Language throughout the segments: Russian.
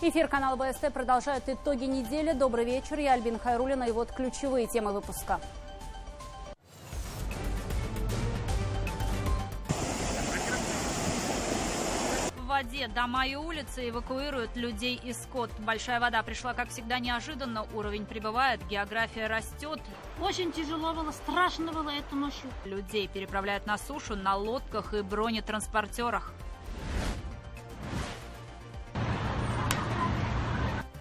Эфир канала БСТ продолжают итоги недели. Добрый вечер, я Альбина Хайруллина, и вот ключевые темы выпуска. В воде дома и улицы, эвакуируют людей и скот. Большая вода пришла, как всегда, неожиданно. Уровень прибывает, география растет. Очень тяжело было, страшно было эту ночью. Людей переправляют на сушу на лодках и бронетранспортерах.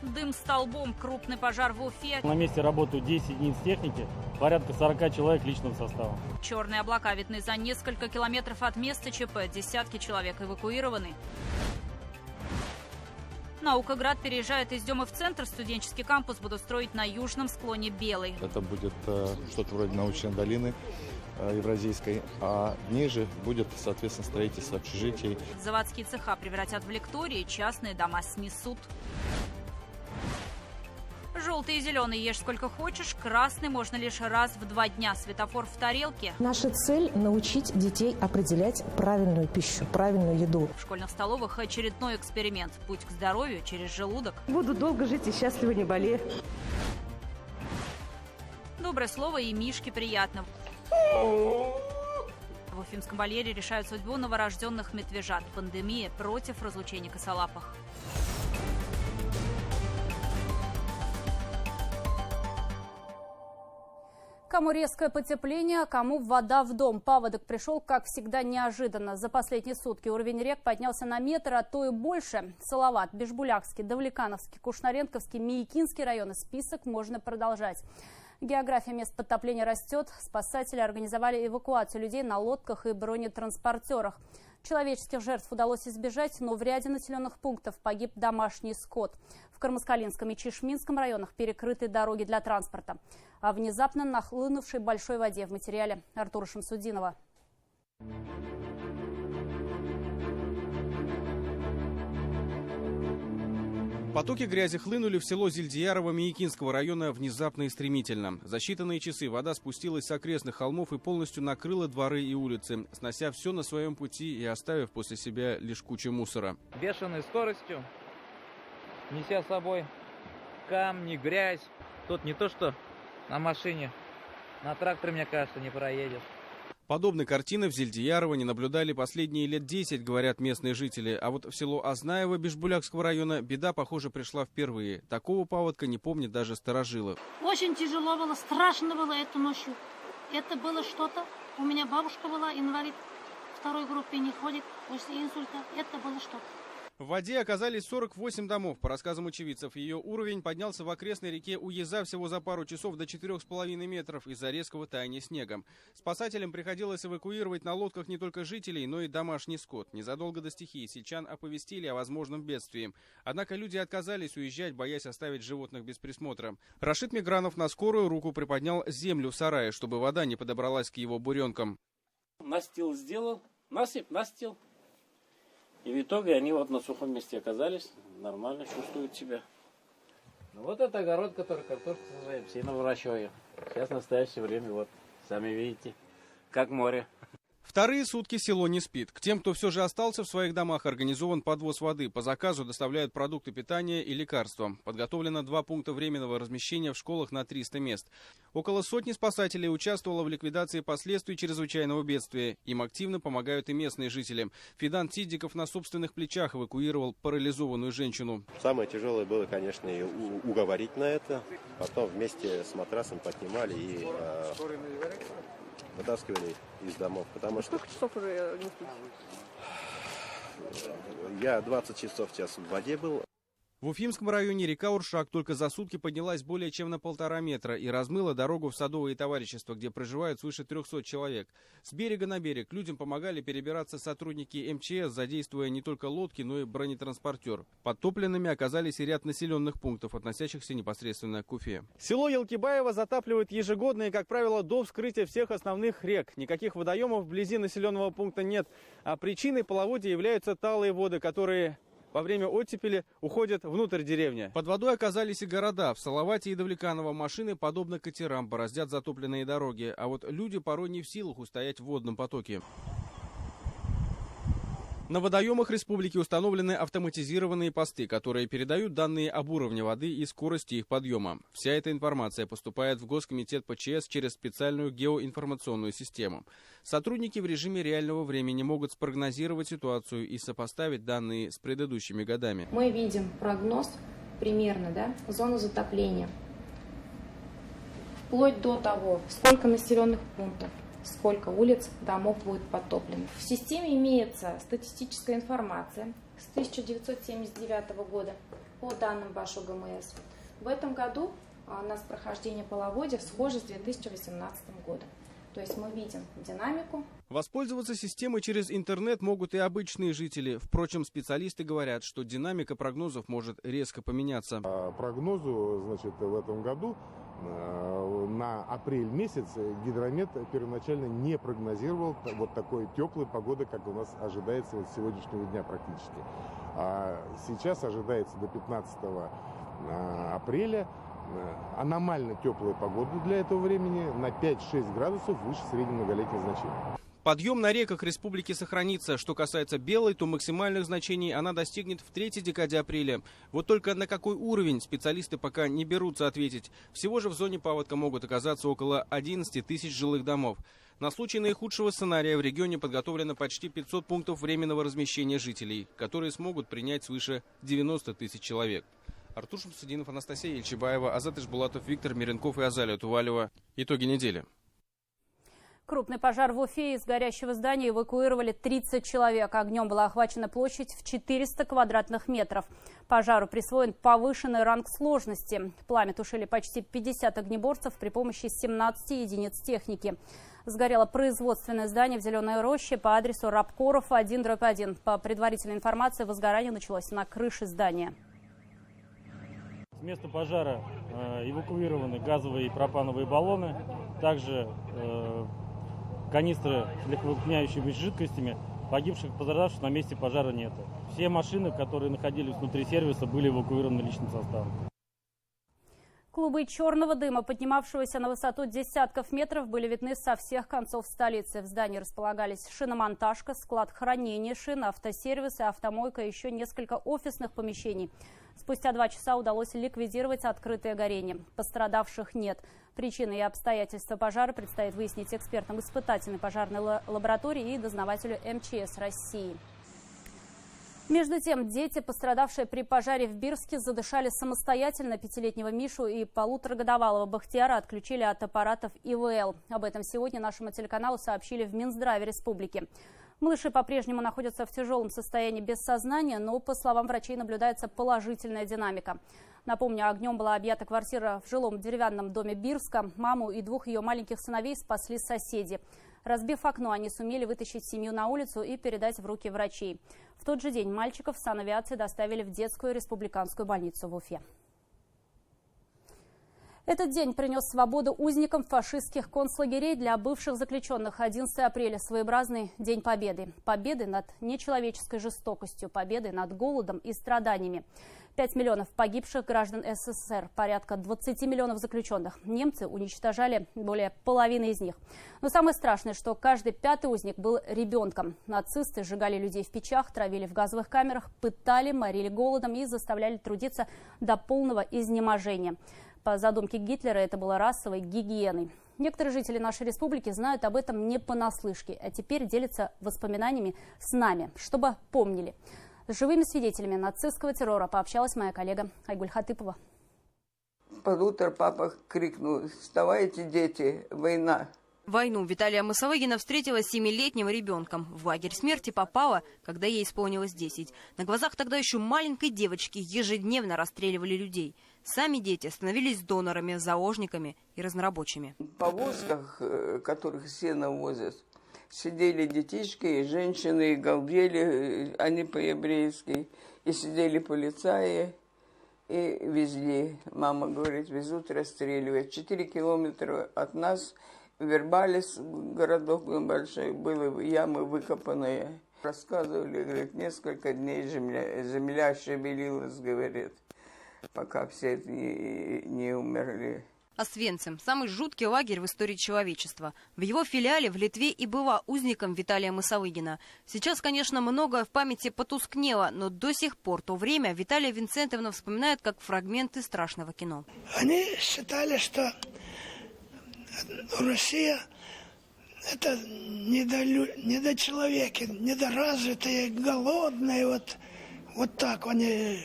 Дым столбом, крупный пожар в Уфе. На месте работают 10 единиц техники, порядка 40 человек личного состава. Черные облака видны за несколько километров от места ЧП. Десятки человек эвакуированы. Наукоград переезжает из Демы в центр. Студенческий кампус будут строить на южном склоне Белой. Это будет что-то вроде научной долины евразийской, а ниже будет, соответственно, строительство общежитий. Заводские цеха превратят в лектории, частные дома снесут. Желтый и зеленый ешь сколько хочешь, красный можно лишь раз в 2 дня. Светофор в тарелке. Наша цель – научить детей определять правильную пищу, правильную еду. В школьных столовых очередной эксперимент. Путь к здоровью через желудок. Буду долго жить и счастливо не болею. Доброе слово и Мишке приятно. В Уфимском вольере решают судьбу новорожденных медвежат. Пандемия против разлучения косолапых. Кому резкое потепление, а кому вода в дом. Паводок пришел, как всегда, неожиданно. За последние сутки уровень рек поднялся на метр, а то и больше. Салават, Бишбулякский, Давлекановский, Кушнаренковский, Миякинский районы. Список можно продолжать. География мест подтопления растет. Спасатели организовали эвакуацию людей на лодках и бронетранспортерах. Человеческих жертв удалось избежать, но в ряде населенных пунктов погиб домашний скот. В Кармаскалинском и Чишминском районах перекрыты дороги для транспорта. О внезапно нахлынувшей большой воде в материале Артура Шамсудинова. Потоки грязи хлынули в село Зильдиярово Миякинского района внезапно и стремительно. За считанные часы вода спустилась с окрестных холмов и полностью накрыла дворы и улицы, снося все на своем пути и оставив после себя лишь кучу мусора. Бешеной скоростью, неся с собой камни, грязь. Тут не то что на машине, на тракторе, мне кажется, не проедешь. Подобной картины в Зильдиярово не наблюдали последние лет 10, говорят местные жители. А вот в село Ознаево Бишбулякского района беда, похоже, пришла впервые. Такого паводка не помнят даже старожилы. Очень тяжело было, страшно было эту ночью. Это было что-то. У меня бабушка была инвалид, второй группе не ходит, после инсульта. Это было что-то. В воде оказались 48 домов. По рассказам очевидцев, ее уровень поднялся в окрестной реке Уеза всего за пару часов до 4,5 метров из-за резкого таяния снега. Спасателям приходилось эвакуировать на лодках не только жителей, но и домашний скот. Незадолго до стихии сельчан оповестили о возможном бедствии. Однако люди отказались уезжать, боясь оставить животных без присмотра. Рашид Мигранов на скорую руку приподнял землю в сарае, чтобы вода не подобралась к его буренкам. Настил сделал, насыпь, настил. И в итоге они вот на сухом месте оказались, нормально чувствуют себя. Ну вот это огород, который картошку сажаем, сено выращиваем. Сейчас в настоящее время, вот, сами видите, как море. Вторые сутки село не спит. К тем, кто все же остался в своих домах, организован подвоз воды. По заказу доставляют продукты питания и лекарства. Подготовлено 2 пункта временного размещения в школах на 300 мест. Около сотни спасателей участвовало в ликвидации последствий чрезвычайного бедствия. Им активно помогают и местные жители. Фидан Сиддиков на собственных плечах эвакуировал парализованную женщину. Самое тяжелое было, конечно, ее уговорить на это. Потом вместе с матрасом поднимали и вытаскивали из домов, потому что... Сколько часов уже не спите? Я 20 часов сейчас в воде был. В Уфимском районе река Уршак только за сутки поднялась более чем на 1,5 метра и размыла дорогу в Садовое товарищество, где проживают свыше 300 человек. С берега на берег людям помогали перебираться сотрудники МЧС, задействуя не только лодки, но и бронетранспортер. Подтопленными оказались и ряд населенных пунктов, относящихся непосредственно к Уфе. Село Елкибаево затапливают ежегодно и, как правило, до вскрытия всех основных рек. Никаких водоемов вблизи населенного пункта нет, а причиной половодья являются талые воды, которые во время оттепели уходят внутрь деревни. Под водой оказались и города. В Салавате и Давлеканово машины, подобно катерам, бороздят затопленные дороги. А вот люди порой не в силах устоять в водном потоке. На водоемах республики установлены автоматизированные посты, которые передают данные об уровне воды и скорости их подъема. Вся эта информация поступает в Госкомитет ПЧС через специальную геоинформационную систему. Сотрудники в режиме реального времени могут спрогнозировать ситуацию и сопоставить данные с предыдущими годами. Мы видим прогноз примерно, зону затопления. Вплоть до того, сколько населенных пунктов, сколько улиц, домов будет подтоплено. В системе имеется статистическая информация с 1979 года по данным БАШ УГМС. В этом году у нас прохождение половодья схоже с 2018 годом. То есть мы видим динамику. Воспользоваться системой через интернет могут и обычные жители. Впрочем, специалисты говорят, что динамика прогнозов может резко поменяться. По прогнозу, в этом году на апрель месяц гидромет первоначально не прогнозировал вот такой теплой погоды, как у нас ожидается с сегодняшнего дня практически. А сейчас ожидается до 15 апреля аномально теплая погода для этого времени на 5-6 градусов выше среднемноголетних значений. Подъем на реках республики сохранится. Что касается Белой, то максимальных значений она достигнет в третьей декаде апреля. Вот только на какой уровень специалисты пока не берутся ответить. Всего же в зоне паводка могут оказаться около 11 тысяч жилых домов. На случай наихудшего сценария в регионе подготовлено почти 500 пунктов временного размещения жителей, которые смогут принять свыше 90 тысяч человек. Артур Шамсудинов, Анастасия Ильчебаева, Азат Ишбулатов, Виктор Миренков и Азалия Тувалева. Итоги недели. Крупный пожар в Уфе. Из горящего здания эвакуировали 30 человек. Огнем была охвачена площадь в 400 квадратных метров. Пожару присвоен повышенный ранг сложности. Пламя тушили почти 50 огнеборцев при помощи 17 единиц техники. Сгорело производственное здание в Зеленой Роще по адресу Рабкоров 1/1. По предварительной информации, возгорание началось на крыше здания. С места пожара эвакуированы газовые и пропановые баллоны. Также канистры с легковыполняющимися жидкостями. Погибших, пострадавших на месте пожара нет. Все машины, которые находились внутри сервиса, были эвакуированы личным составом. Клубы черного дыма, поднимавшегося на высоту десятков метров, были видны со всех концов столицы. В здании располагались шиномонтажка, склад хранения шин, автосервис и автомойка, и еще несколько офисных помещений. Спустя 2 часа удалось ликвидировать открытое горение. Пострадавших нет. Причины и обстоятельства пожара предстоит выяснить экспертам испытательной пожарной лаборатории и дознавателю МЧС России. Между тем, дети, пострадавшие при пожаре в Бирске, задышали самостоятельно. 5-летнего Мишу и 1,5-годовалого Бахтияра отключили от аппаратов ИВЛ. Об этом сегодня нашему телеканалу сообщили в Минздраве республики. Малыши по-прежнему находятся в тяжелом состоянии без сознания, но, по словам врачей, наблюдается положительная динамика. Напомню, огнем была объята квартира в жилом деревянном доме Бирска. Маму и 2 ее маленьких сыновей спасли соседи. Разбив окно, они сумели вытащить семью на улицу и передать в руки врачей. В тот же день мальчиков санавиации доставили в детскую республиканскую больницу в Уфе. Этот день принес свободу узникам фашистских концлагерей. Для бывших заключенных 11 апреля – своеобразный День Победы. Победы над нечеловеческой жестокостью, победы над голодом и страданиями. 5 миллионов погибших граждан СССР, порядка 20 миллионов заключенных. Немцы уничтожали более половины из них. Но самое страшное, что каждый 5-й узник был ребенком. Нацисты сжигали людей в печах, травили в газовых камерах, пытали, морили голодом и заставляли трудиться до полного изнеможения. По задумке Гитлера это было расовой гигиеной. Некоторые жители нашей республики знают об этом не понаслышке, а теперь делятся воспоминаниями с нами, чтобы помнили. С живыми свидетелями нацистского террора пообщалась моя коллега Айгуль Хатыпова. Под утро папа крикнул: «Вставайте, дети, война!» Войну Виталия Мосовыгина встретила с 7-летним ребенком. В лагерь смерти попала, когда ей исполнилось 10. На глазах тогда еще маленькой девочки ежедневно расстреливали людей. Сами дети становились донорами, заложниками и разнорабочими. В повозках, которых сено возят, сидели детишки и женщины, и галдели, они по-еврейски, и сидели полицаи, и везли. Мама говорит, везут расстреливать. 4 километра от нас Вербалис, городок большой, были ямы выкопанные. Рассказывали, говорит, несколько дней земля шевелилась, говорит, пока все не умерли. Освенцим – самый жуткий лагерь в истории человечества. В его филиале в Литве и была узником Виталия Мосовыгина. Сейчас, конечно, многое в памяти потускнело, но до сих пор то время Виталия Винцентовна вспоминает как фрагменты страшного кино. Они считали, что Россия – это недочеловеки, недоразвитые, голодные. Вот так они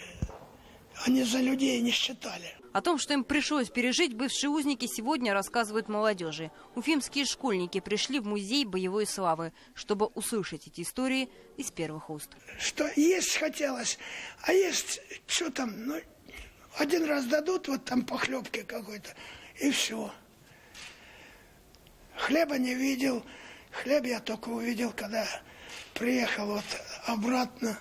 за людей не считали. О том, что им пришлось пережить, бывшие узники сегодня рассказывают молодежи. Уфимские школьники пришли в музей боевой славы, чтобы услышать эти истории из первых уст. Что есть хотелось, а есть что там, один раз дадут, вот там похлебки какой-то, и все. Хлеба не видел, хлеб я только увидел, когда приехал обратно.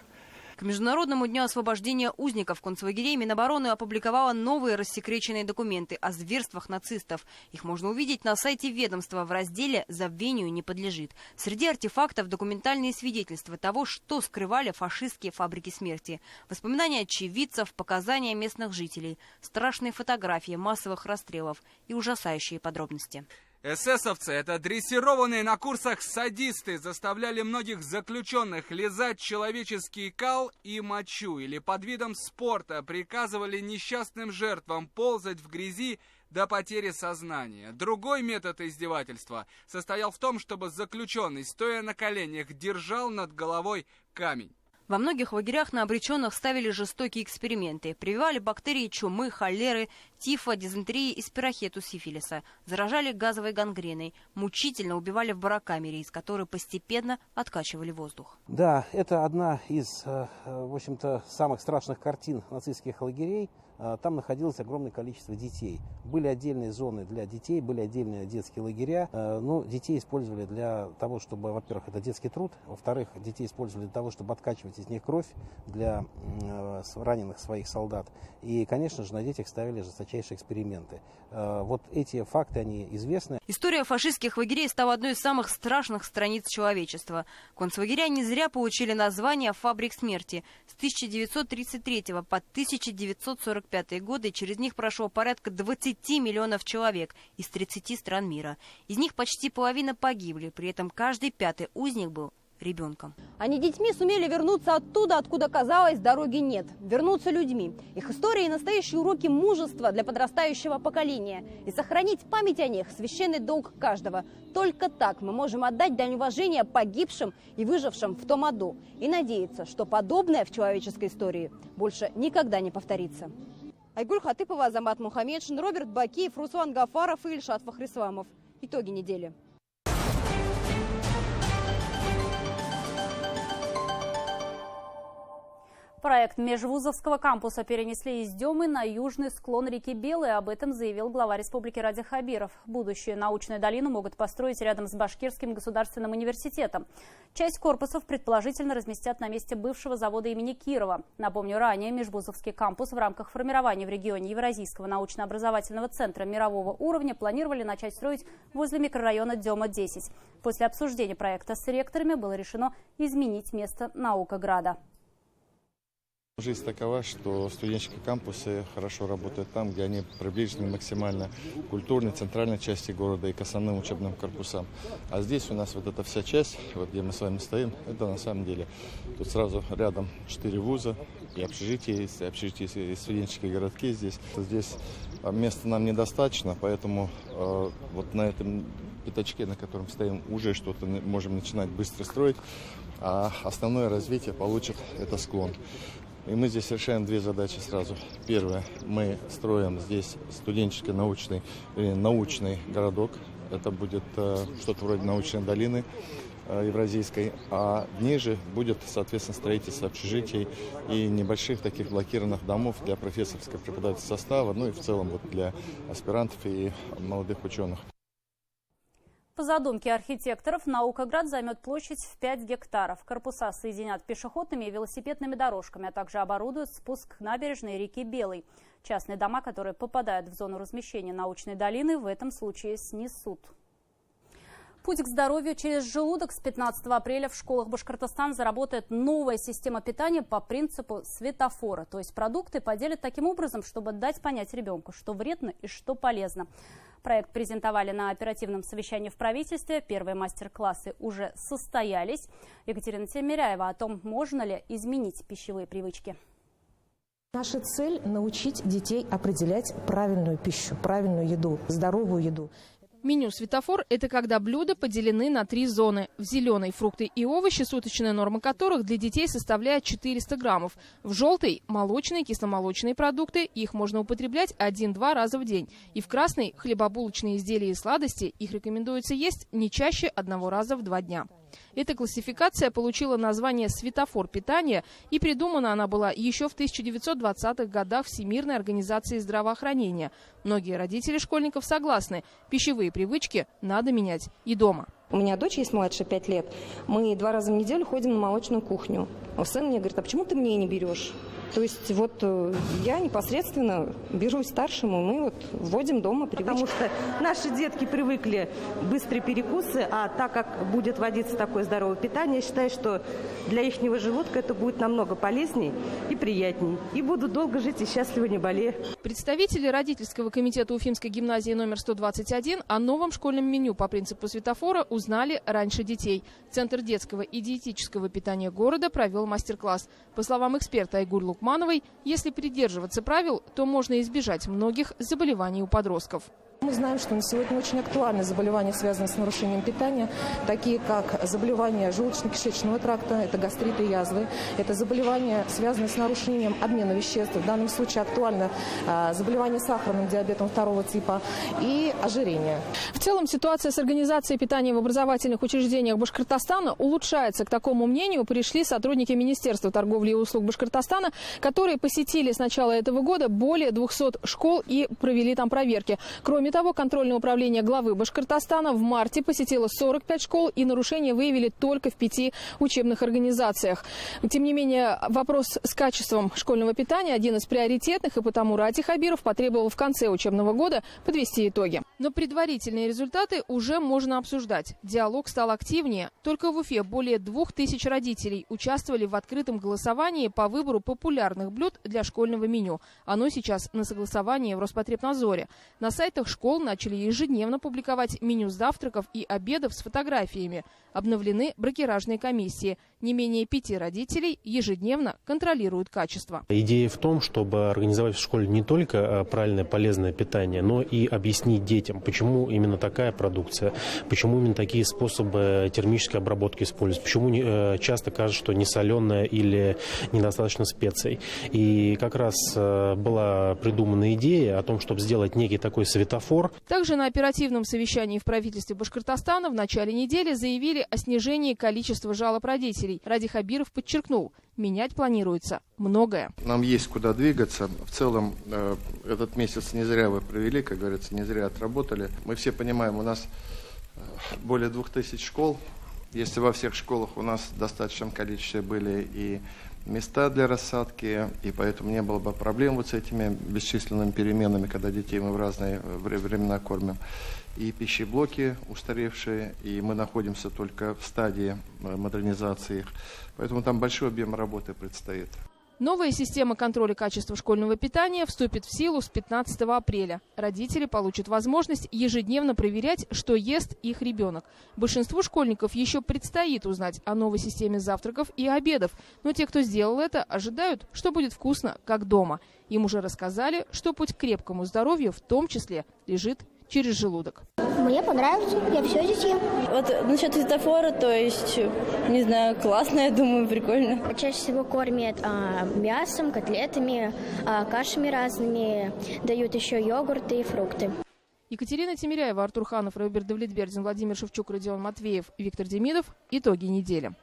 К Международному дню освобождения узников концлагерей Минобороны опубликовала новые рассекреченные документы о зверствах нацистов. Их можно увидеть на сайте ведомства в разделе «Забвению не подлежит». Среди артефактов документальные свидетельства того, что скрывали фашистские фабрики смерти. Воспоминания очевидцев, показания местных жителей, страшные фотографии массовых расстрелов и ужасающие подробности. Эсэсовцы, это дрессированные на курсах садисты, заставляли многих заключенных лизать человеческий кал и мочу, или под видом спорта приказывали несчастным жертвам ползать в грязи до потери сознания. Другой метод издевательства состоял в том, чтобы заключенный, стоя на коленях, держал над головой камень. Во многих лагерях на обреченных ставили жестокие эксперименты. Прививали бактерии чумы, холеры, тифа, дизентерии и спирохету сифилиса. Заражали газовой гангреной. Мучительно убивали в барокамере, из которой постепенно откачивали воздух. Да, это одна из, в общем-то, самых страшных картин нацистских лагерей. Там находилось огромное количество детей. Были отдельные зоны для детей, были отдельные детские лагеря. Но детей использовали для того, чтобы, во-первых, это детский труд. Во-вторых, детей использовали для того, чтобы откачивать из них кровь для раненых своих солдат. И, конечно же, на детях ставили жесточайшие эксперименты. Вот эти факты, они известны. История фашистских лагерей стала одной из самых страшных страниц человечества. Концлагеря не зря получили название «Фабрик смерти». С 1933 по 1945 годы через них прошло порядка 20 миллионов человек из 30 стран мира. Из них почти половина погибли, при этом каждый пятый узник был ребенком. Они детьми сумели вернуться оттуда, откуда, казалось, дороги нет. Вернуться людьми. Их истории и настоящие уроки мужества для подрастающего поколения. И сохранить память о них – священный долг каждого. Только так мы можем отдать дань уважения погибшим и выжившим в том аду. И надеяться, что подобное в человеческой истории больше никогда не повторится. Айгуль Хатыпова, Азамат Мухаммедшин, Роберт Бакиев, Руслан Гафаров и Ильшат Фахрисламов. Итоги недели. Проект межвузовского кампуса перенесли из Демы на южный склон реки Белой. Об этом заявил глава республики Ради Хабиров. Будущую научную долину могут построить рядом с Башкирским государственным университетом. Часть корпусов предположительно разместят на месте бывшего завода имени Кирова. Напомню, ранее межвузовский кампус в рамках формирования в регионе Евразийского научно-образовательного центра мирового уровня планировали начать строить возле микрорайона Дема-10. После обсуждения проекта с ректорами было решено изменить место Наукограда. Жизнь такова, что студенческие кампусы хорошо работают там, где они приближены максимально к культурной, центральной части города и к основным учебным корпусам. А здесь у нас вот эта вся часть, вот где мы с вами стоим, это на самом деле тут сразу рядом 4 вуза, и общежития, и студенческие городки здесь. Здесь места нам недостаточно, поэтому вот на этом пятачке, на котором стоим, уже что-то можем начинать быстро строить, а основное развитие получит это склон. И мы здесь решаем две задачи сразу. Первое, мы строим здесь студенческий научный городок. Это будет что-то вроде научной долины евразийской. А ниже будет, соответственно, строительство общежитий и небольших таких блокированных домов для профессорского преподавательского состава, ну и в целом вот для аспирантов и молодых ученых. По задумке архитекторов, Наукоград займет площадь в 5 гектаров. Корпуса соединят пешеходными и велосипедными дорожками, а также оборудуют спуск к набережной реки Белой. Частные дома, которые попадают в зону размещения научной долины, в этом случае снесут. Путь к здоровью через желудок. С 15 апреля в школах Башкортостана заработает новая система питания по принципу светофора. То есть продукты поделят таким образом, чтобы дать понять ребенку, что вредно и что полезно. Проект презентовали на оперативном совещании в правительстве. Первые мастер-классы уже состоялись. Екатерина Тимиряева о том, можно ли изменить пищевые привычки. Наша цель – научить детей определять правильную пищу, правильную еду, здоровую еду. Меню «Светофор» – это когда блюда поделены на 3 зоны. В зеленой – фрукты и овощи, суточная норма которых для детей составляет 400 граммов. В желтой – молочные, кисломолочные продукты, их можно употреблять 1-2 раза в день. И в красной – хлебобулочные изделия и сладости, их рекомендуется есть не чаще 1 раза в 2 дня. Эта классификация получила название «Светофор питания», и придумана она была еще в 1920-х годах Всемирной организации здравоохранения. Многие родители школьников согласны – пищевые привычки надо менять и дома. У меня дочь есть младше 5 лет. Мы 2 раза в неделю ходим на молочную кухню. А сын мне говорит: а почему ты мне не берешь? То есть вот я непосредственно беру старшему, мы вот вводим дома привычки. Потому что наши детки привыкли быстрые перекусы, а так как будет вводиться такое здоровое питание, я считаю, что для ихнего желудка это будет намного полезней и приятней. И будут долго жить и счастливо не болея. Представители родительского комитета Уфимской гимназии номер 121 о новом школьном меню по принципу светофора узнали раньше детей. Центр детского и диетического питания города провел мастер-класс. По словам эксперта Айгуль Лукмановой, если придерживаться правил, то можно избежать многих заболеваний у подростков. Мы знаем, что на сегодня очень актуальны заболевания, связанные с нарушением питания, такие как заболевания желудочно-кишечного тракта, это гастриты и язвы, это заболевания, связанные с нарушением обмена веществ, в данном случае актуально заболевание сахарным диабетом 2 типа и ожирение. В целом ситуация с организацией питания в образовательных учреждениях Башкортостана улучшается. К такому мнению пришли сотрудники Министерства торговли и услуг Башкортостана, которые посетили с начала этого года более 200 школ и провели там проверки. Кроме того, контрольное управление главы Башкортостана в марте посетило 45 школ, и нарушения выявили только в 5 учебных организациях. Тем не менее, вопрос с качеством школьного питания один из приоритетных, и потому Рати Хабиров потребовал в конце учебного года подвести итоги. Но предварительные результаты уже можно обсуждать. Диалог стал активнее. Только в Уфе более 2000 родителей участвовали в открытом голосовании по выбору популярных блюд для школьного меню. Оно сейчас на согласовании в Роспотребнадзоре. На сайтах школ начали ежедневно публиковать меню завтраков и обедов с фотографиями. Обновлены бракеражные комиссии. Не менее 5 родителей ежедневно контролируют качество. Идея в том, чтобы организовать в школе не только правильное полезное питание, но и объяснить детям, почему именно такая продукция, почему именно такие способы термической обработки используются, почему часто кажется, что не соленая или недостаточно специй. И как раз была придумана идея о том, чтобы сделать некий такой светофор. Также на оперативном совещании в правительстве Башкортостана в начале недели заявили о снижении количества жалоб родителей. Ради Хабиров подчеркнул, менять планируется многое. Нам есть куда двигаться. В целом, этот месяц не зря вы провели, как говорится, не зря отработали. Мы все понимаем, у нас более 2000 школ. Если во всех школах у нас в достаточном количестве были и места для рассадки, и поэтому не было бы проблем вот с этими бесчисленными переменами, когда детей мы в разные времена кормим. И пищеблоки устаревшие, и мы находимся только в стадии модернизации их. Поэтому там большой объем работы предстоит. Новая система контроля качества школьного питания вступит в силу с 15 апреля. Родители получат возможность ежедневно проверять, что ест их ребенок. Большинству школьников еще предстоит узнать о новой системе завтраков и обедов. Но те, кто сделал это, ожидают, что будет вкусно, как дома. Им уже рассказали, что путь к крепкому здоровью в том числе лежит через желудок. Мне понравится, я все здесь ем. Вот насчет светофора, то есть, не знаю, классно, я думаю, прикольно. Чаще всего кормят мясом, котлетами, кашами разными, дают еще йогурты и фрукты. Екатерина Тимиряева, Артур Ханов, Роберт Давлетбердин, Владимир Шевчук, Родион Матвеев, Виктор Демидов. Итоги недели.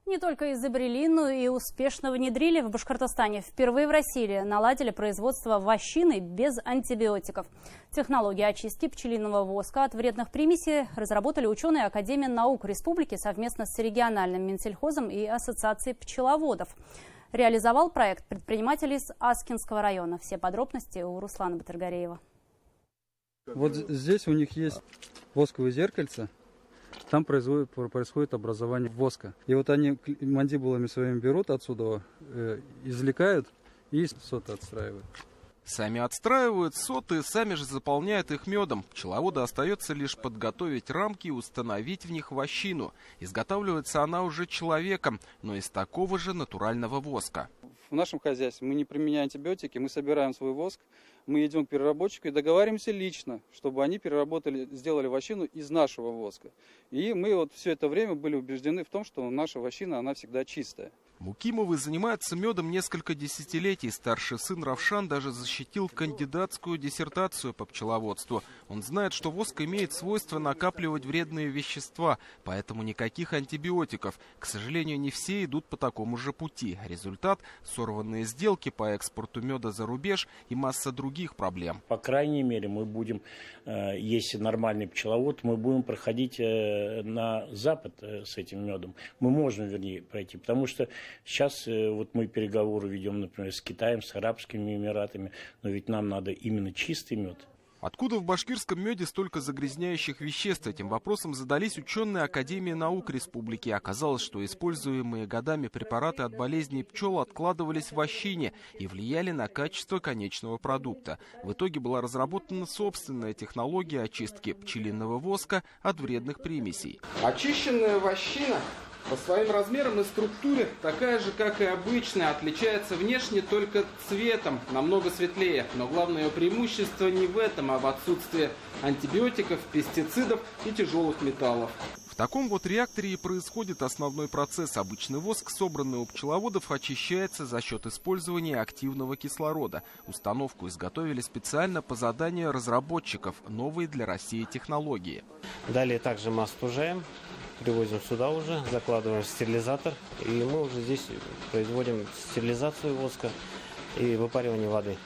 Не только изобрели, но и успешно внедрили в Башкортостане. Впервые в России наладили производство вощины без антибиотиков. Технологии очистки пчелиного воска от вредных примесей разработали ученые Академии наук Республики совместно с региональным Минсельхозом и Ассоциацией пчеловодов. Реализовал проект предприниматель из Аскинского района. Все подробности у Руслана Батыргареева. Вот здесь у них есть восковые зеркальца, там происходит образование воска. И вот они мандибулами своими берут отсюда, извлекают и соты отстраивают. Сами отстраивают соты, сами же заполняют их медом. Пчеловоду остается лишь подготовить рамки и установить в них вощину. Изготавливается она уже человеком, но из такого же натурального воска. В нашем хозяйстве мы не применяем антибиотики, мы собираем свой воск, мы идем к переработчику и договариваемся лично, чтобы они переработали, сделали вощину из нашего воска. И мы вот все это время были убеждены в том, что наша вощина, она всегда чистая. Мукимовы занимаются медом несколько десятилетий. Старший сын Равшан даже защитил кандидатскую диссертацию по пчеловодству. Он знает, что воск имеет свойство накапливать вредные вещества, поэтому никаких антибиотиков. К сожалению, не все идут по такому же пути. Результат – сорванные сделки по экспорту меда за рубеж и масса других проблем. По крайней мере, мы будем, если нормальный пчеловод, мы будем проходить на Запад с этим медом. Мы можем, вернее, пройти, потому что сейчас вот мы переговоры ведем, например, с Китаем, с Арабскими Эмиратами, но ведь нам надо именно чистый мед. Откуда в башкирском меде столько загрязняющих веществ? Этим вопросом задались ученые Академии наук республики. Оказалось, что используемые годами препараты от болезней пчел откладывались в вощине и влияли на качество конечного продукта. В итоге была разработана собственная технология очистки пчелиного воска от вредных примесей. Очищенная вощина по своим размерам и структуре такая же, как и обычная, отличается внешне только цветом, намного светлее. Но главное ее преимущество не в этом, а в отсутствии антибиотиков, пестицидов и тяжелых металлов. В таком вот реакторе и происходит основной процесс. Обычный воск, собранный у пчеловодов, очищается за счет использования активного кислорода. Установку изготовили специально по заданию разработчиков новой для России технологии. Далее также мы остужаем. Привозим сюда уже, закладываем в стерилизатор, и мы уже здесь производим стерилизацию воска и выпаривание воды.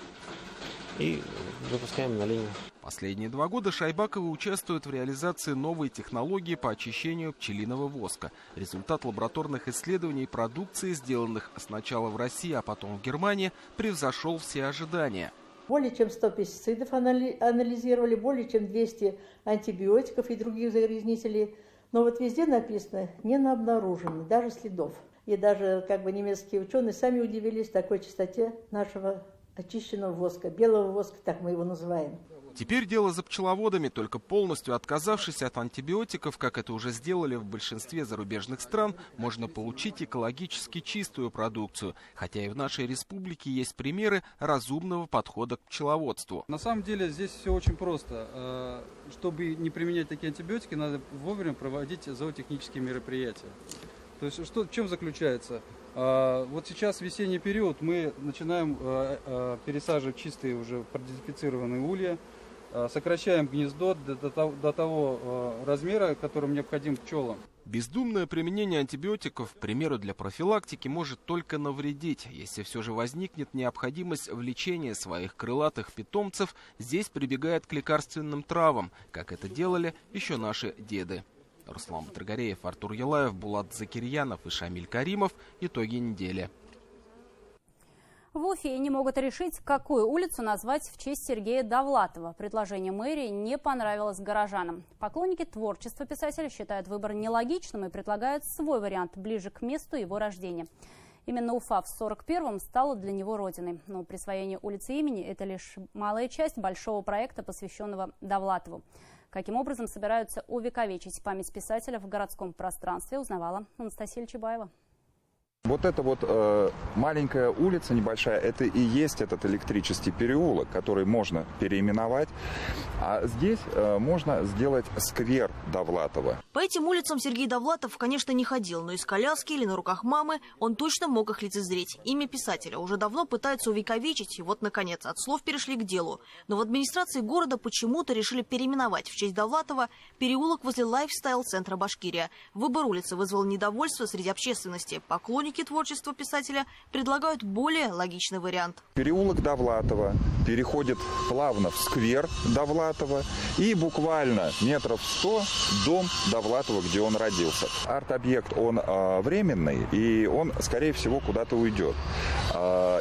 И выпускаем на линию. Последние 2 года Шайбаковы участвуют в реализации новой технологии по очищению пчелиного воска. Результат лабораторных исследований продукции, сделанных сначала в России, а потом в Германии, превзошел все ожидания. Более чем 100 пестицидов анализировали, более чем 200 антибиотиков и других загрязнителей. Но вот везде написано, не обнаружено, даже следов. И даже немецкие ученые сами удивились такой чистоте нашего очищенного воска, белого воска, так мы его называем. Теперь дело за пчеловодами. Только полностью отказавшись от антибиотиков, как это уже сделали в большинстве зарубежных стран, можно получить экологически чистую продукцию. Хотя и в нашей республике есть примеры разумного подхода к пчеловодству. На самом деле здесь все очень просто. Чтобы не применять такие антибиотики, надо вовремя проводить зоотехнические мероприятия. То есть в чем заключается? Вот сейчас весенний период, мы начинаем пересаживать чистые уже продезинфицированные улья, сокращаем гнездо до того размера, которым необходим пчелам. Бездумное применение антибиотиков, к примеру, для профилактики, может только навредить. Если все же возникнет необходимость в лечении своих крылатых питомцев, здесь прибегают к лекарственным травам, как это делали еще наши деды. Руслан Батыргареев, Артур Елаев, Булат Закирьянов и Шамиль Каримов. Итоги недели. В Уфе не могут решить, какую улицу назвать в честь Сергея Довлатова. Предложение мэрии не понравилось горожанам. Поклонники творчества писателя считают выбор нелогичным и предлагают свой вариант ближе к месту его рождения. Именно Уфа в 41-м стала для него родиной. Но присвоение улицы имени – это лишь малая часть большого проекта, посвященного Довлатову. Каким образом собираются увековечить память писателя в городском пространстве, узнавала Анастасия Чебаева. Вот эта вот маленькая улица небольшая, это и есть этот электрический переулок, который можно переименовать. А здесь можно сделать сквер Довлатова. По этим улицам Сергей Довлатов, конечно, не ходил, но из коляски или на руках мамы он точно мог их лицезреть. Имя писателя уже давно пытаются увековечить, и вот, наконец, от слов перешли к делу. Но в администрации города почему-то решили переименовать в честь Довлатова переулок возле лайфстайл-центра Башкирия. Выбор улицы вызвал недовольство среди общественности. Поклонники сторонники творчества писателя предлагают более логичный вариант. Переулок Довлатова переходит плавно в сквер Довлатова и буквально метров 100 дом Довлатова, где он родился. Арт-объект, он временный, и он, скорее всего, куда-то уйдет.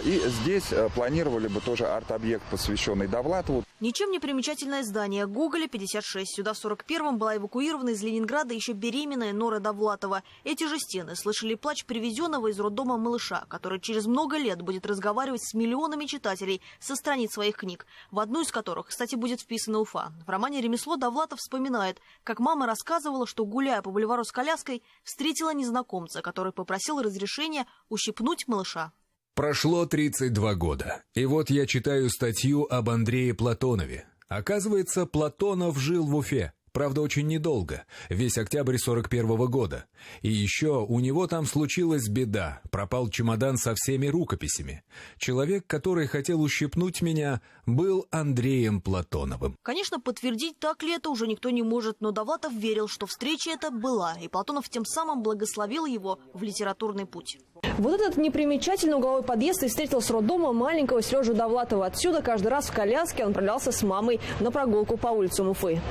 И здесь планировали бы тоже арт-объект, посвященный Довлатову. Ничем не примечательное здание Гоголя, 56. Сюда в 41-м была эвакуирована из Ленинграда еще беременная Нора Довлатова. Эти же стены слышали плач привезенного из роддома малыша, который через много лет будет разговаривать с миллионами читателей со страниц своих книг, в одну из которых, кстати, будет вписана Уфа. В романе «Ремесло» Довлатов вспоминает, как мама рассказывала, что, гуляя по бульвару с коляской, встретила незнакомца, который попросил разрешения ущипнуть малыша. Прошло 32 года, и вот я читаю статью об Андрее Платонове. Оказывается, Платонов жил в Уфе. Правда, очень недолго, весь октябрь 41-го года. И еще у него там случилась беда, пропал чемодан со всеми рукописями. Человек, который хотел ущипнуть меня, был Андреем Платоновым. Конечно, подтвердить, так ли это, уже никто не может, но Довлатов верил, что встреча эта была, и Платонов тем самым благословил его в литературный путь. Вот этот непримечательный угловой подъезд и встретил с роддома маленького Сережу Довлатова. Отсюда каждый раз в коляске он отправлялся с мамой на прогулку по улицам Уфы.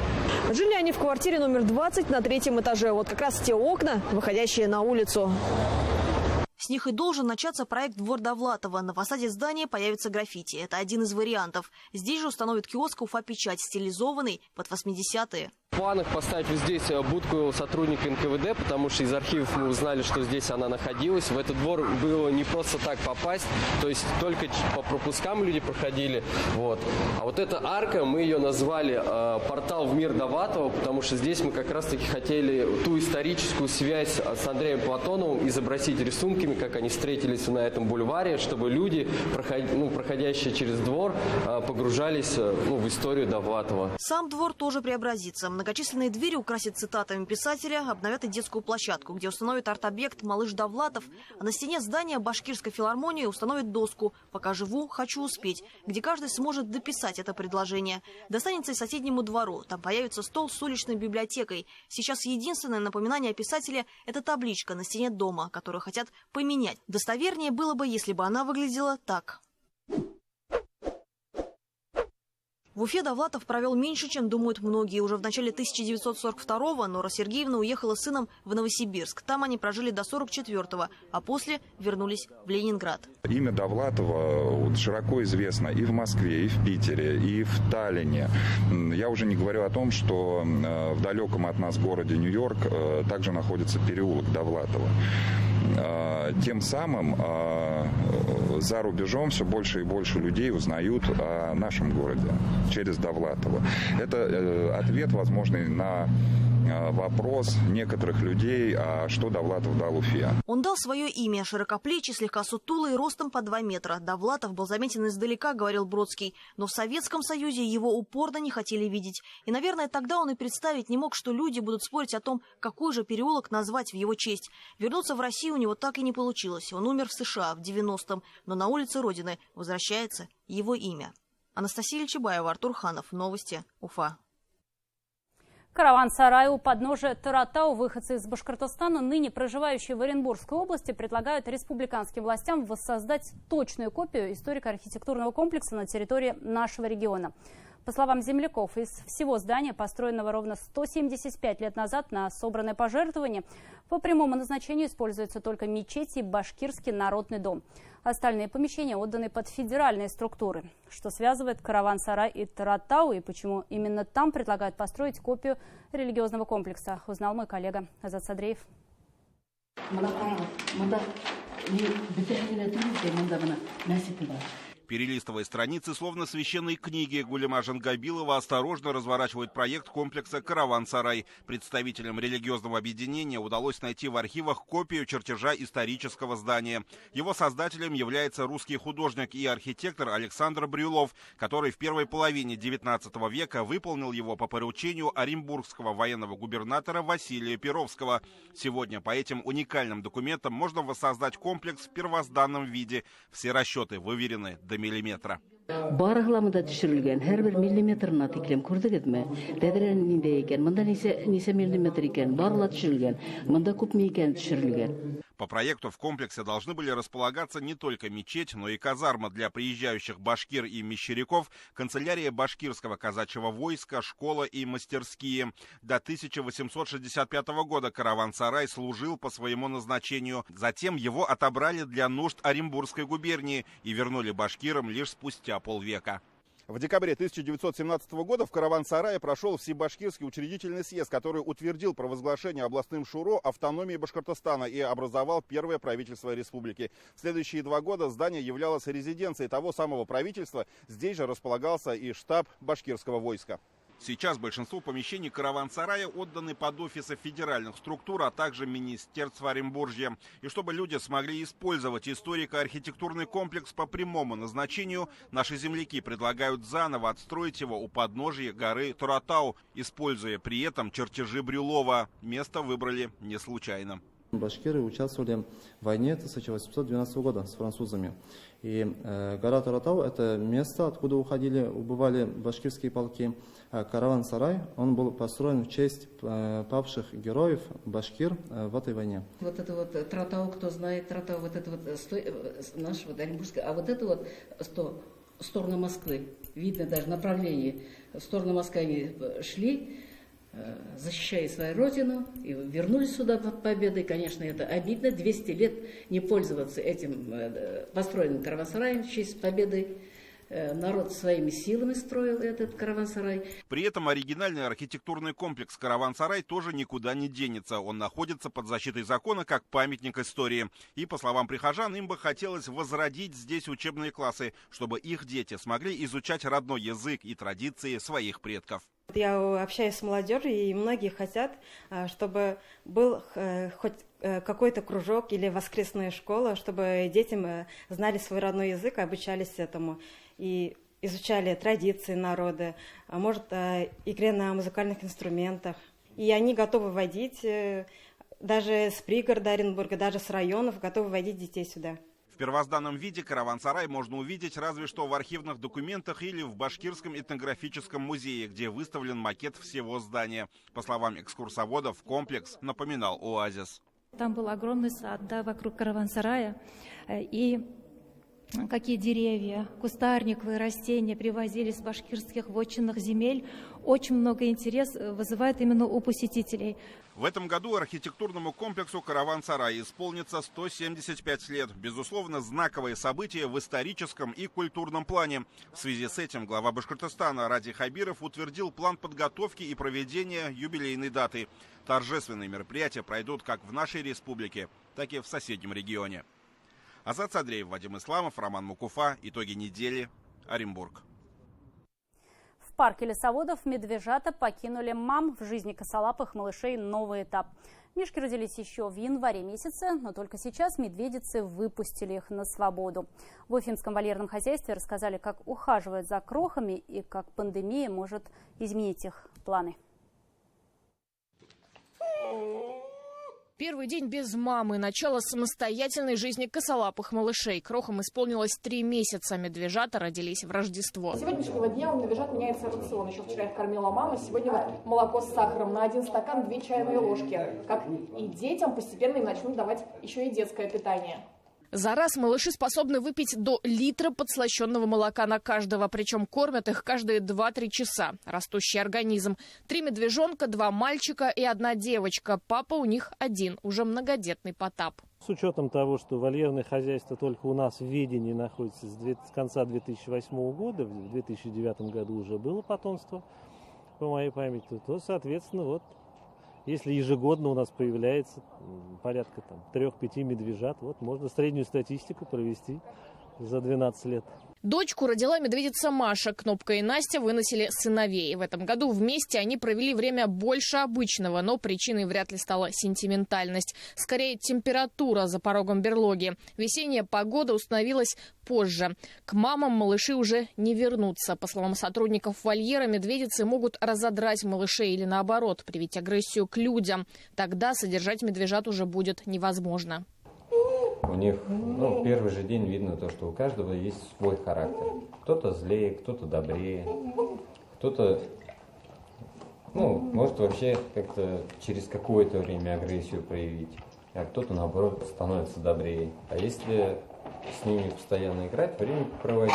Жили они в квартире номер 20 на 3-м этаже. Вот как раз те окна, выходящие на улицу. С них и должен начаться проект «Двор Довлатова». На фасаде здания появится граффити. Это один из вариантов. Здесь же установят киоск «Уфа-Печать», стилизованный под 80-е. В планах поставить вот здесь будку сотрудника НКВД, потому что из архивов мы узнали, что здесь она находилась. В этот двор было не просто так попасть, то есть только по пропускам люди проходили. Вот. А вот эта арка, мы ее назвали «Портал в мир Довлатова», потому что здесь мы как раз-таки хотели ту историческую связь с Андреем Платоновым изобразить рисунками, как они встретились на этом бульваре, чтобы люди, проходящие через двор, погружались в историю Довлатова. Сам двор тоже преобразится. Многочисленные двери украсят цитатами писателя, обновят и детскую площадку, где установят арт-объект «Малыш Довлатов», а на стене здания Башкирской филармонии установят доску «Пока живу, хочу успеть», где каждый сможет дописать это предложение. Достанется и соседнему двору. Там появится стол с уличной библиотекой. Сейчас единственное напоминание о писателе – это табличка на стене дома, которую хотят поменять. Достовернее было бы, если бы она выглядела так. В Уфе Довлатов провел меньше, чем думают многие. Уже в начале 1942-го Нора Сергеевна уехала с сыном в Новосибирск. Там они прожили до 1944-го, а после вернулись в Ленинград. Имя Довлатова широко известно и в Москве, и в Питере, и в Таллине. Я уже не говорю о том, что в далеком от нас городе Нью-Йорк также находится переулок Довлатова. Тем самым за рубежом все больше и больше людей узнают о нашем городе через Довлатова. Это ответ, возможный на вопрос некоторых людей, а что Довлатов дал Уфе. Он дал свое имя. Широкоплечий, слегка сутулый, ростом по 2 метра. Довлатов был заметен издалека, говорил Бродский. Но в Советском Союзе его упорно не хотели видеть. И, наверное, тогда он и представить не мог, что люди будут спорить о том, какой же переулок назвать в его честь. Вернуться в Россию у него так и не получилось. Он умер в США в 90-м, но на улице Родины возвращается его имя. Анастасия Ильчебаева, Артур Ханов. Новости. Уфа. Караван-сарай у подножия Таратау. Выходцы из Башкортостана, ныне проживающие в Оренбургской области, предлагают республиканским властям воссоздать точную копию историко-архитектурного комплекса на территории нашего региона. По словам земляков, из всего здания, построенного ровно 175 лет назад на собранное пожертвование, по прямому назначению используются только мечеть и Башкирский народный дом. Остальные помещения отданы под федеральные структуры. Что связывает Караван-сарай и Таратау, и почему именно там предлагают построить копию религиозного комплекса, узнал мой коллега Азат Садреев. Перелистывая страницы, словно священной книги, Гулема Жангабилова осторожно разворачивает проект комплекса «Караван-сарай». Представителям религиозного объединения удалось найти в архивах копию чертежа исторического здания. Его создателем является русский художник и архитектор Александр Брюлов, который в первой половине XIX века выполнил его по поручению оренбургского военного губернатора Василия Перовского. Сегодня по этим уникальным документам можно воссоздать комплекс в первозданном виде. Все расчеты выверены до миллиметра. Барыгламында төшерелгән, һәрбер миллиметрына тиклем күрдегезме? Тәдерән нинде икән, монда нисә миллиметр икән, барыла төшерелгән, монда күпме икән төшерелгән. По проекту в комплексе должны были располагаться не только мечеть, но и казарма для приезжающих башкир и мещеряков, канцелярия башкирского казачьего войска, школа и мастерские. До 1865 года караван-сарай служил по своему назначению. Затем его отобрали для нужд Оренбургской губернии и вернули башкирам лишь спустя полвека. В декабре 1917 года в караван-сарае прошел Всебашкирский учредительный съезд, который утвердил провозглашение областным ШУРО автономии Башкортостана и образовал первое правительство республики. В следующие 2 года здание являлось резиденцией того самого правительства. Здесь же располагался и штаб башкирского войска. Сейчас большинство помещений караван-сарая отданы под офисы федеральных структур, а также Министерства Оренбуржья. И чтобы люди смогли использовать историко-архитектурный комплекс по прямому назначению, наши земляки предлагают заново отстроить его у подножия горы Торатау, используя при этом чертежи Брюлова. Место выбрали не случайно. Башкиры участвовали в войне 1812 года с французами. И гора Торатау – это место, откуда убывали башкирские полки. А караван-сарай, он был построен в честь павших героев башкир в этой войне. Вот это вот Торатау, кто знает Торатау, вот это вот наш вот Оренбургский, а вот это вот в сторону Москвы, видно даже направление, в сторону Москвы они шли, защищая свою родину, и вернулись сюда под победой. Конечно, это обидно, 200 лет не пользоваться этим построенным караван-сараем в честь победы. Народ своими силами строил этот караван-сарай. При этом оригинальный архитектурный комплекс «Караван-сарай» тоже никуда не денется. Он находится под защитой закона как памятник истории. И, по словам прихожан, им бы хотелось возродить здесь учебные классы, чтобы их дети смогли изучать родной язык и традиции своих предков. Я общаюсь с молодежью, и многие хотят, чтобы был хоть какой-то кружок или воскресная школа, чтобы детям знали свой родной язык, обучались этому и изучали традиции народа, может, игре на музыкальных инструментах. И они готовы водить, даже с пригорода Оренбурга, даже с районов, готовы водить детей сюда. В первозданном виде караван-сарай можно увидеть разве что в архивных документах или в Башкирском этнографическом музее, где выставлен макет всего здания. По словам экскурсоводов, комплекс напоминал оазис. Там был огромный сад, да, вокруг караван-сарая, и какие деревья, кустарниковые растения привозили с башкирских вотчинных земель. Очень много интереса вызывает именно у посетителей. В этом году архитектурному комплексу «Караван-сарай» исполнится 175 лет. Безусловно, знаковое событие в историческом и культурном плане. В связи с этим глава Башкортостана Ради Хабиров утвердил план подготовки и проведения юбилейной даты. Торжественные мероприятия пройдут как в нашей республике, так и в соседнем регионе. Азат Садреев, Вадим Исламов, Роман Мукуфа. Итоги недели. Оренбург. В парке лесоводов медвежата покинули мам. В жизни косолапых малышей новый этап. Мишки родились еще в январе месяце, но только сейчас медведицы выпустили их на свободу. В Уфимском вольерном хозяйстве рассказали, как ухаживают за крохами и как пандемия может изменить их планы. Первый день без мамы, начало самостоятельной жизни косолапых малышей. Крохам исполнилось 3 месяца, медвежата родились в Рождество. С сегодняшнего дня у медвежат меняется рацион. Еще вчера их кормила мама, сегодня вот молоко с сахаром на 1 стакан 2 чайные ложки. Как и детям постепенно им начнут давать еще и детское питание. За раз малыши способны выпить до литра подслащенного молока на каждого, причем кормят их каждые 2-3 часа. Растущий организм. 3 медвежонка, 2 мальчика и 1 девочка. Папа у них один, уже многодетный Потап. С учетом того, что вольерное хозяйство только у нас в ведении находится с конца 2008 года, в 2009 году уже было потомство, по моей памяти, то, соответственно, вот, если ежегодно у нас появляется порядка 3-5 медвежат, вот можно среднюю статистику провести за 12 лет. Дочку родила медведица Маша. Кнопка и Настя выносили сыновей. В этом году вместе они провели время больше обычного, но причиной вряд ли стала сентиментальность. Скорее, температура за порогом берлоги. Весенняя погода установилась позже. К мамам малыши уже не вернутся. По словам сотрудников вольера, медведицы могут разодрать малышей или, наоборот, привить агрессию к людям. Тогда содержать медвежат уже будет невозможно. У них первый же день видно то, что у каждого есть свой характер. Кто-то злее, кто-то добрее, кто-то, может вообще как-то через какое-то время агрессию проявить. а кто-то, наоборот, становится добрее. А если с ними постоянно играть, время проводить,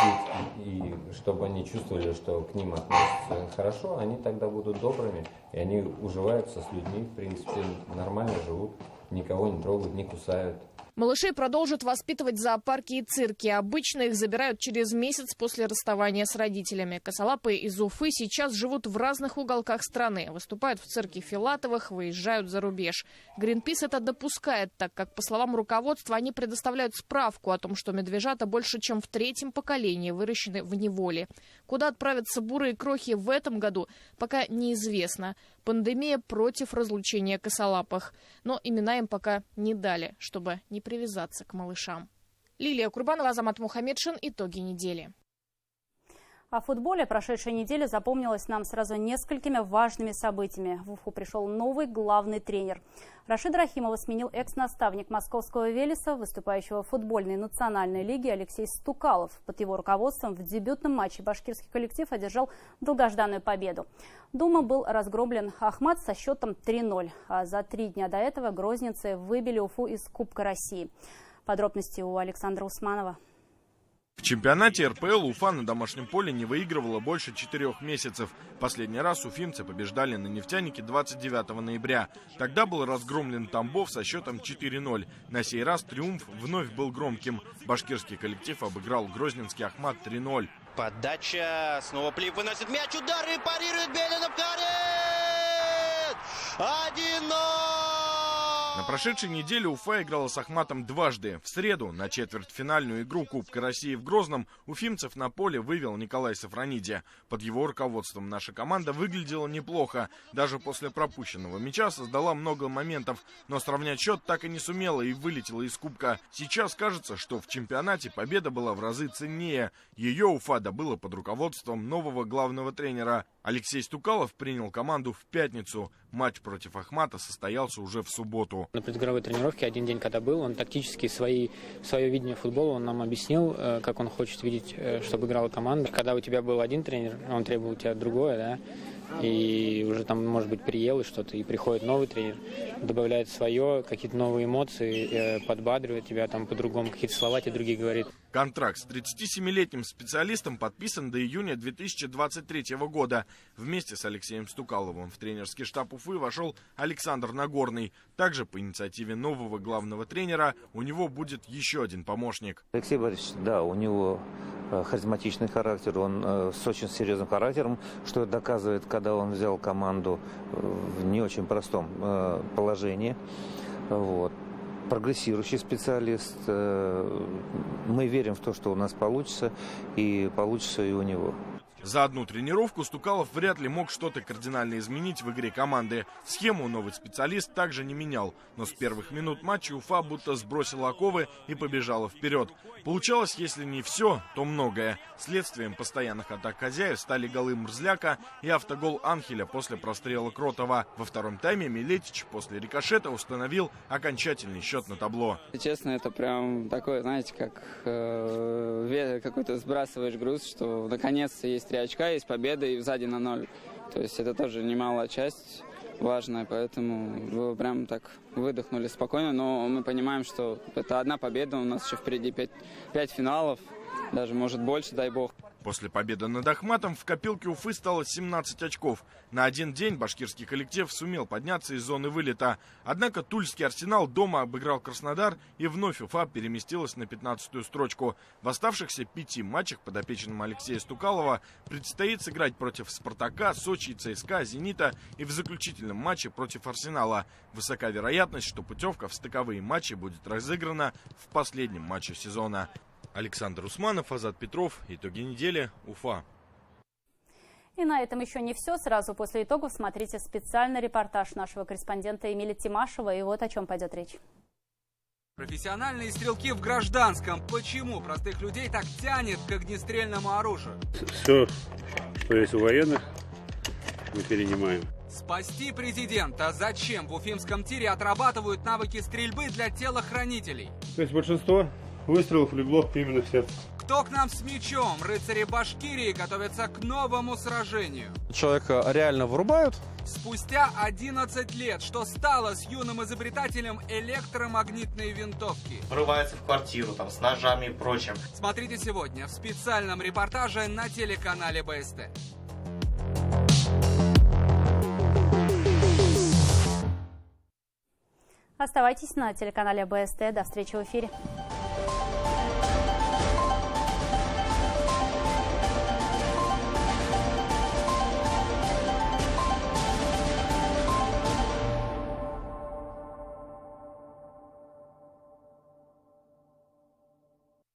и чтобы они чувствовали, что к ним относятся хорошо, они тогда будут добрыми, и они уживаются с людьми, в принципе, нормально живут, никого не трогают, не кусают. Малышей продолжат воспитывать в зоопарке и цирке. Обычно их забирают через месяц после расставания с родителями. Косолапые из Уфы сейчас живут в разных уголках страны. Выступают в цирке Филатовых, выезжают за рубеж. Гринпис это допускает, так как, по словам руководства, они предоставляют справку о том, что медвежата больше чем в 3-м поколении выращены в неволе. Куда отправятся бурые крохи в этом году, пока неизвестно. Пандемия против разлучения косолапых. Но имена им пока не дали, чтобы не привязаться к малышам. Лилия Курбанова, Азамат Мухаммедшин. Итоги недели. О футболе прошедшей недели запомнилась нам сразу несколькими важными событиями. В Уфу пришел новый главный тренер. Рашида Рахимова сменил экс-наставник московского «Велеса», выступающего в футбольной национальной лиге Алексей Стукалов. Под его руководством в дебютном матче башкирский коллектив одержал долгожданную победу. Дома был разгромлен Ахмат со счетом 3-0. А за 3 дня до этого грозненцы выбили Уфу из Кубка России. Подробности у Александра Усманова. В чемпионате РПЛ Уфа на домашнем поле не выигрывала больше 4 месяцев. Последний раз уфимцы побеждали на «Нефтянике» 29 ноября. Тогда был разгромлен Тамбов со счетом 4-0. На сей раз триумф вновь был громким. Башкирский коллектив обыграл грозненский Ахмат 3-0. Подача, снова Плип выносит мяч, удар и парирует Беленов, Карин! 1-0! На прошедшей неделе Уфа играла с Ахматом дважды. В среду на четвертьфинальную игру Кубка России в Грозном уфимцев на поле вывел Николай Сафрониди. Под его руководством наша команда выглядела неплохо. Даже после пропущенного мяча создала много моментов, но сравнять счет так и не сумела и вылетела из Кубка. Сейчас кажется, что в чемпионате победа была в разы ценнее. Ее Уфа добыла под руководством нового главного тренера. Алексей Стукалов принял команду в пятницу. Матч против Ахмата состоялся уже в субботу. На предыгровой тренировке один день, когда был, он тактически свое видение футбола он нам объяснил, как он хочет видеть, чтобы играла команда. Когда у тебя был один тренер, он требовал у тебя другое, да, и уже там, может быть, приелось что-то, и приходит новый тренер, добавляет свое, какие-то новые эмоции, подбадривает тебя там по-другому, какие-то слова тебе другие говорит. Контракт с 37-летним специалистом подписан до июня 2023 года. Вместе с Алексеем Стукаловым в тренерский штаб Уфы вошел Александр Нагорный. Также по инициативе нового главного тренера у него будет еще один помощник. Алексей Борисович, да, у него харизматичный характер, он с очень серьезным характером, что доказывает, когда он взял команду в не очень простом положении. Вот. Прогрессирующий специалист. Мы верим в то, что у нас получится, и получится и у него. За одну тренировку Стукалов вряд ли мог что-то кардинально изменить в игре команды. Схему новый специалист также не менял. Но с первых минут матча Уфа будто сбросила оковы и побежала вперед. Получалось, если не все, то многое. Следствием постоянных атак хозяев стали голы Мрзляка и автогол Анхеля после прострела Кротова. Во втором тайме Милетич после рикошета установил окончательный счет на табло. Честно, это прям такое, знаете, как какой-то сбрасываешь груз, что наконец-то есть 3 очка, есть победа и сзади на 0. То есть это тоже немалая часть важная, поэтому вы прям так выдохнули спокойно. Но мы понимаем, что это одна победа, у нас еще впереди 5 финалов, даже может больше, дай бог. После победы над Ахматом в копилке Уфы стало 17 очков. На один день башкирский коллектив сумел подняться из зоны вылета. Однако тульский «Арсенал» дома обыграл Краснодар, и вновь Уфа переместилась на 15-ю строчку. В оставшихся 5 матчах подопечным Алексея Стукалова предстоит сыграть против «Спартака», Сочи, ЦСКА, «Зенита» и в заключительном матче против «Арсенала». Высока вероятность, что путевка в стыковые матчи будет разыграна в последнем матче сезона. Александр Усманов, Азат Петров. Итоги недели. Уфа. И на этом еще не все. Сразу после итогов смотрите специальный репортаж нашего корреспондента Эмиля Тимашева. И вот о чем пойдет речь. Профессиональные стрелки в гражданском. Почему простых людей так тянет к огнестрельному оружию? Все, что есть у военных, мы перенимаем. Спасти президента. Зачем в уфимском тире отрабатывают навыки стрельбы для телохранителей? То есть большинство выстрелов легло именно в сердце. Кто к нам с мечом? Рыцари Башкирии готовятся к новому сражению. Человека реально вырубают. Спустя 11 лет, что стало с юным изобретателем электромагнитной винтовки? Врывается в квартиру там с ножами и прочим. Смотрите сегодня в специальном репортаже на телеканале БСТ. Оставайтесь на телеканале БСТ. До встречи в эфире.